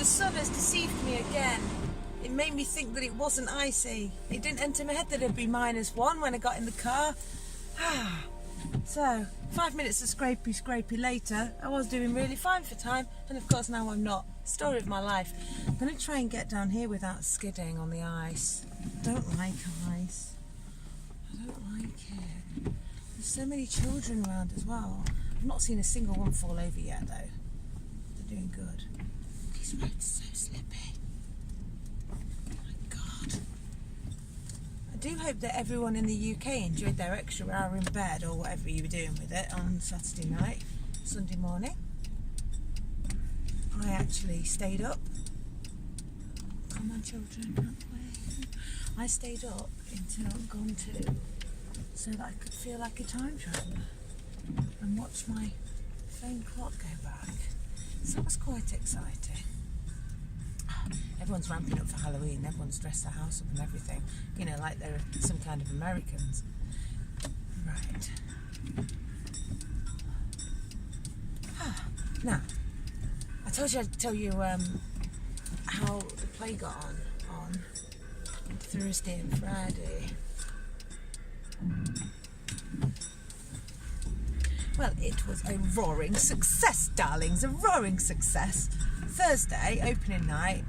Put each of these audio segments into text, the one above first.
The sun has deceived me again. It made me think that it wasn't icy. It didn't enter my head that it'd be -1 when I got in the car. So, 5 minutes of scrapey later, I was doing really fine for time, and of course now I'm not. Story of my life. I'm going to try and get down here without skidding on the ice. I don't like ice. I don't like it. There's so many children around as well. I've not seen a single one fall over yet though. They're doing good. These roads are so slippy. Oh my God. I do hope that everyone in the UK enjoyed their extra hour in bed or whatever you were doing with it on Saturday night, Sunday morning. I actually stayed up. Come on children, don't play. I stayed up until gone to so that I could feel like a time traveller and watch my phone clock go back. So that was quite exciting. Everyone's ramping up for Halloween, everyone's dressed their house up and everything. You know, like they're some kind of Americans. Right. Now, I told you I'd tell you how the play got on Thursday and Friday. Well, it was a roaring success, darlings, a roaring success. Thursday, opening night,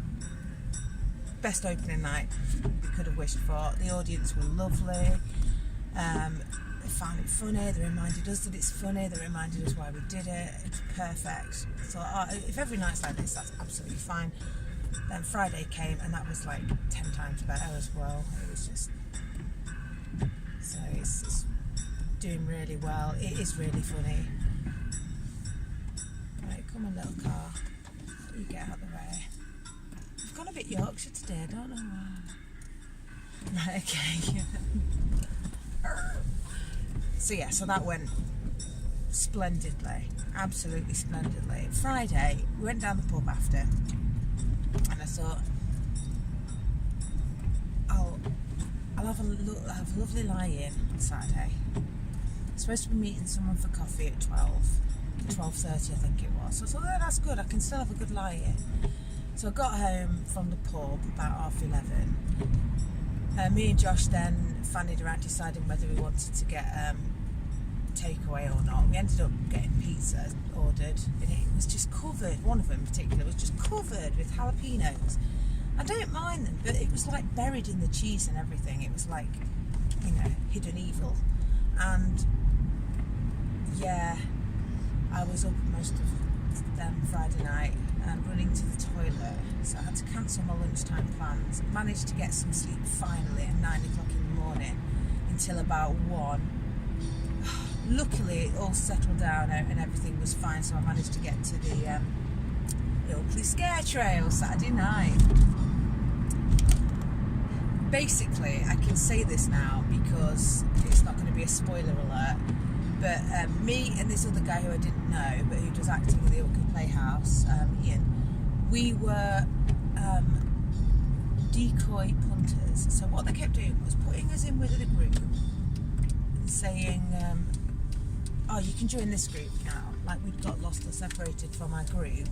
best opening night we could have wished for. The audience were lovely. They found it funny, they reminded us that it's funny, they reminded us why we did it. It's perfect. So if every night's like this, that's absolutely fine. Then Friday came and that was like 10 times better as well. It was just, so it's doing really well. It is really funny. Right, come on little car, you get out of the way. I've gone a bit Yorkshire today, I don't know why. Right, okay. So yeah, so that went splendidly, absolutely splendidly. Friday, we went down the pub after, and I thought, I'll have a lovely lie-in on Saturday. I'm supposed to be meeting someone for coffee at 12:30 I think it was. So I thought, oh, that's good, I can still have a good lie-in. So I got home from the pub about 11:30. Me and Josh then fannied around deciding whether we wanted to get takeaway or not. We ended up getting pizza ordered, and it was just covered, one of them in particular was just covered with jalapenos. I don't mind them, but it was like buried in the cheese and everything. It was like, you know, hidden evil. And yeah, I was up most of them Friday night and running to the toilet, so I had to cancel my lunchtime plans. Managed to get some sleep finally at 9 o'clock in the morning until about 1. Luckily it all settled down and everything was fine, so I managed to get to the Ilkley Scare Trail Saturday night. Basically, I can say this now because it's not going to be a spoiler alert, but me and this other guy who I didn't know but who does acting at the Ilkley Playhouse, Ian, we were decoy punters. So what they kept doing was putting us in with a group and saying, oh, you can join this group now, like we'd got lost or separated from our group.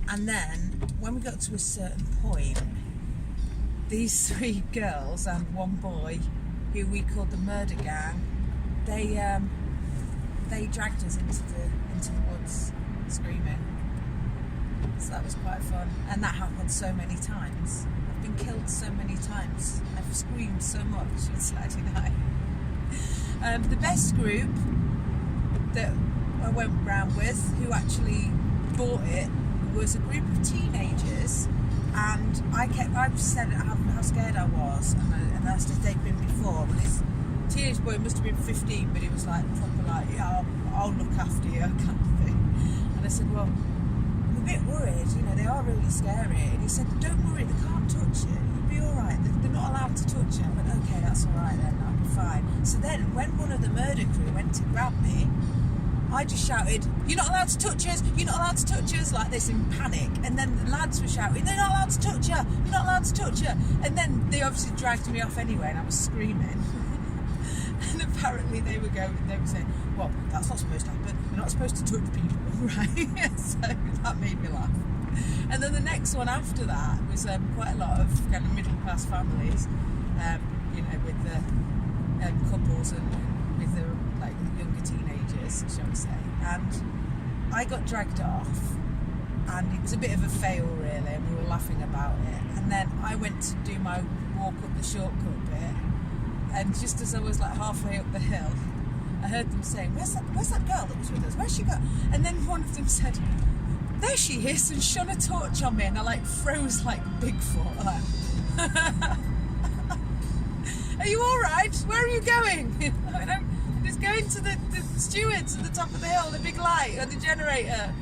And then when we got to a certain point, these 3 girls and 1 boy, who we called the murder gang, they dragged us into the woods screaming. So that was quite fun, and that happened so many times. I've been killed so many times. I've screamed so much on Saturday night. The best group that I went round with, who actually bought it, was a group of teenagers, and I said how scared I was, and asked if they'd been before. Well, this teenage boy must have been 15, but he was like proper like, yeah, I'll look after you kind of thing. And I said, well, I'm a bit worried, you know, they are really scary. And he said, don't worry, they can't touch you, you'll be alright, they're not allowed to touch you. I went, okay, that's alright then, I'll be fine. So then when one of the murder crew went to grab me, I just shouted, you're not allowed to touch us, you're not allowed to touch us, like this in panic. And then the lads were shouting, they're not allowed to touch you, you're not allowed to touch you. And then they obviously dragged me off anyway, and I was screaming. And apparently they were saying, well, that's not supposed to happen, you're not supposed to touch people, right? So that made me laugh. And then the next one after that was quite a lot of kind of middle class families, you know, with the couples and with the like younger teenagers, shall we say. And I got dragged off, and it was a bit of a fail really, and we were laughing about it. And then I went to do my walk up the shortcut bit, and just as I was like halfway up the hill, I heard them saying, where's that girl that was with us? Where's she got? And then one of them said, there she is, and shone a torch on me, and I like froze like Bigfoot. Like, are you all right? Where are you going? I'm just going to the stewards at the top of the hill, the big light and the generator.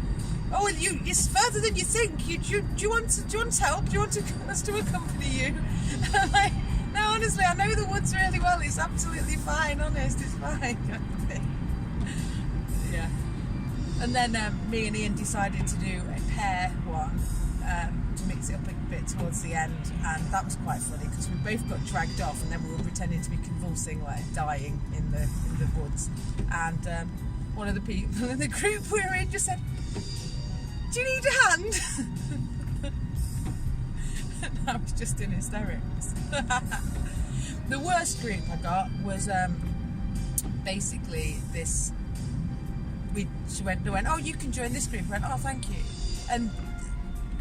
Oh, well, it's further than you think. Do you want help? Do you want us to accompany you? I'm like, no, honestly, I know the woods really well. It's absolutely fine, honest, it's fine. Yeah. And then me and Ian decided to do a pair one to mix it up a bit towards the end, and that was quite funny because we both got dragged off, and then we were pretending to be convulsing, like dying in the woods. And one of the people in the group we were in just said, do you need a hand? And I was just in hysterics. The worst group I got was basically this. They went, oh, you can join this group. I went, oh, thank you. And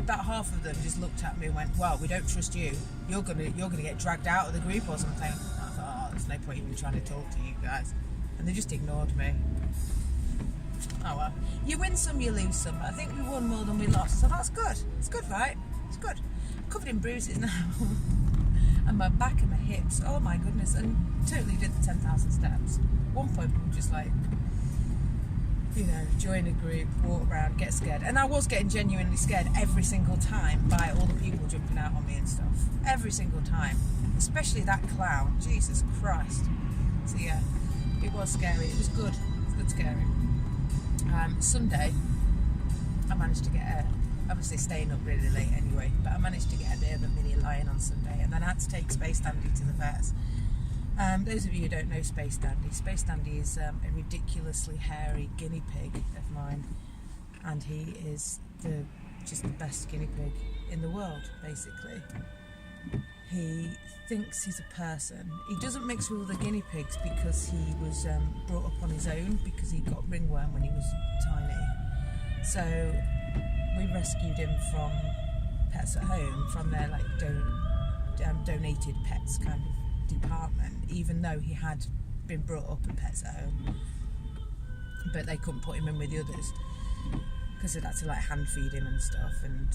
about half of them just looked at me and went, well, we don't trust you. You're gonna get dragged out of the group or something. And I thought, oh, there's no point even trying to talk to you guys. And they just ignored me. Oh well. You win some, you lose some. I think we won more than we lost, so that's good. It's good, right? It's good. I'm covered in bruises now. And my back and my hips. Oh my goodness. And totally did the 10,000 steps. At one point we were just like, you know, join a group, walk around, get scared. And I was getting genuinely scared every single time by all the people jumping out on me and stuff. Every single time. Especially that clown. Jesus Christ. So yeah, it was scary. It was good. It was good scary. Sunday, I managed to get obviously staying up really late anyway, but I managed to get a bit of a mini lion on Sunday, and then I had to take Space Dandy to the vets. Those of you who don't know Space Dandy is a ridiculously hairy guinea pig of mine, and he is just the best guinea pig in the world, basically. He thinks he's a person. He doesn't mix with other guinea pigs because he was brought up on his own because he got ringworm when he was tiny. So we rescued him from Pets at Home, from their like donated pets kind of department, even though he had been brought up at Pets at Home. But they couldn't put him in with the others because they'd had to like hand feed him and stuff and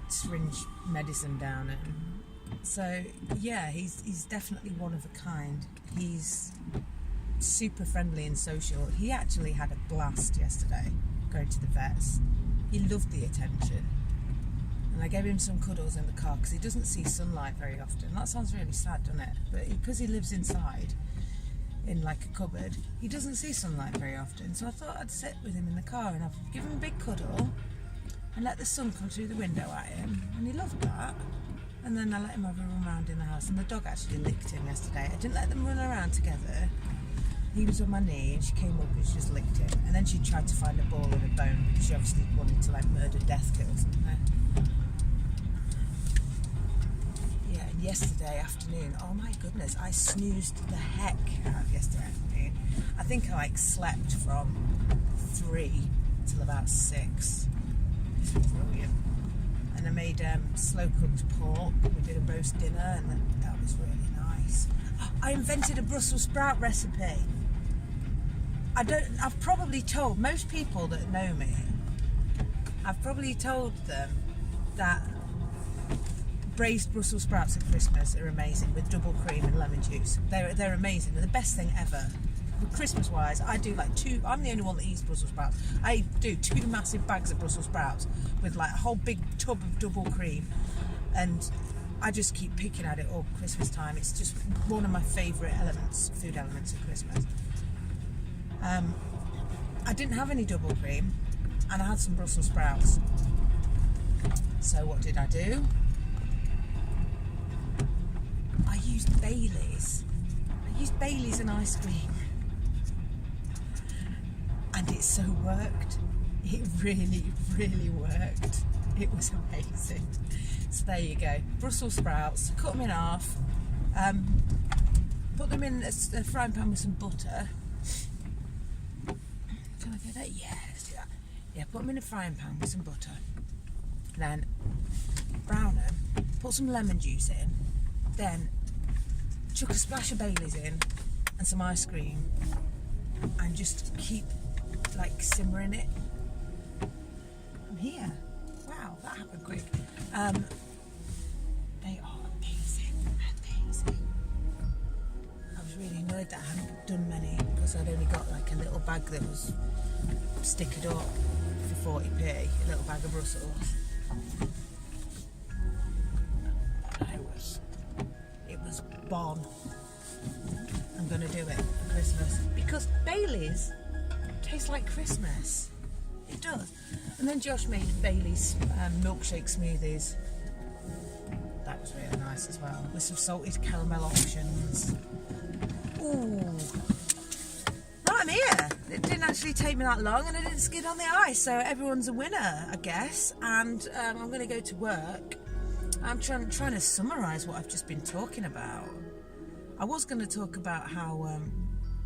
syringe medicine down him. So yeah, he's definitely one of a kind. He's super friendly and social. He actually had a blast yesterday going to the vets. He loved the attention, and I gave him some cuddles in the car because he doesn't see sunlight very often. That sounds really sad, doesn't it? But because he lives inside in like a cupboard, he doesn't see sunlight very often. So I thought I'd sit with him in the car and I'd give him a big cuddle and let the sun come through the window at him, and he loved that. And then I let him have a run around in the house, and the dog actually licked him yesterday. I didn't let them run around together. He was on my knee and she came up and she just licked him, and then she tried to find a ball and a bone because she obviously wanted to like murder death kill something. Yeah, and yesterday afternoon, oh my goodness, I snoozed the heck out yesterday afternoon. I think I like slept from 3 till about 6. This was brilliant. And I made slow cooked pork. We did a roast dinner, and that was really nice. I invented a Brussels sprout recipe. I've probably told most people that know me, I've probably told them that braised Brussels sprouts at Christmas are amazing with double cream and lemon juice. They're amazing. They're the best thing ever. Christmas wise, I do like 2. I'm the only one that eats Brussels sprouts. I do 2 massive bags of Brussels sprouts with like a whole big tub of double cream, and I just keep picking at it all Christmas time. It's just one of my favourite food elements at Christmas. I didn't have any double cream, and I had some Brussels sprouts. So what did I do? I used Baileys. and ice cream. And it so worked. it really, really worked. It was amazing. So there you go. Brussels sprouts, cut them in half, put them in a frying pan with some butter. Can I do that? Yeah, let's do that. Yeah, put them in a frying pan with some butter. Then brown them, put some lemon juice in, then chuck a splash of Baileys in and some ice cream, and just keep like simmering it. I'm here. Wow, that happened quick. They are amazing, amazing. I was really annoyed that I hadn't done many because I'd only got like a little bag that was stickered up for 40p, a little bag of Brussels. It was bomb. I'm gonna do it for Christmas because Baileys tastes like Christmas. It does. And then Josh made Baileys milkshake smoothies. That was really nice as well, with some salted caramel options. Ooh. Right, I'm here. It didn't actually take me that long and I didn't skid on the ice, so everyone's a winner, I guess. And I'm going to go to work. I'm trying to summarise what I've just been talking about. I was going to talk about how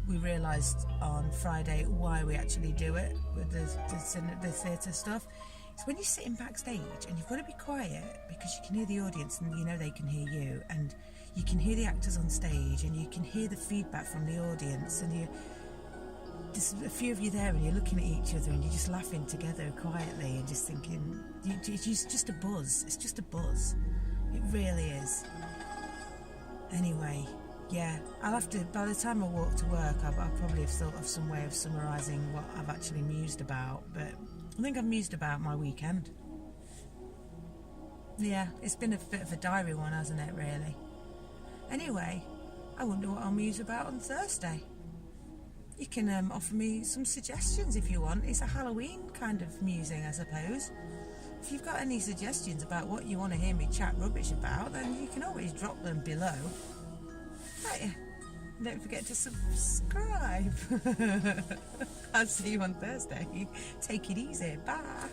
we realised on Friday why we actually do it with the theatre stuff. It's when you're sitting backstage and you've got to be quiet because you can hear the audience and you know they can hear you, and you can hear the actors on stage and you can hear the feedback from the audience, and there's a few of you there and you're looking at each other and you're just laughing together quietly and just thinking, it's just a buzz. It's just a buzz. It really is. Anyway, yeah, I'll have to, by the time I walk to work, I'll probably have thought of some way of summarising what I've actually mused about, but I think I've mused about my weekend. Yeah, it's been a bit of a diary one, hasn't it, really? Anyway, I wonder what I'll muse about on Thursday. You can offer me some suggestions if you want. It's a Halloween kind of musing, I suppose. If you've got any suggestions about what you want to hear me chat rubbish about, then you can always drop them below. Right. Don't forget to subscribe. I'll see you on Thursday. Take it easy. Bye.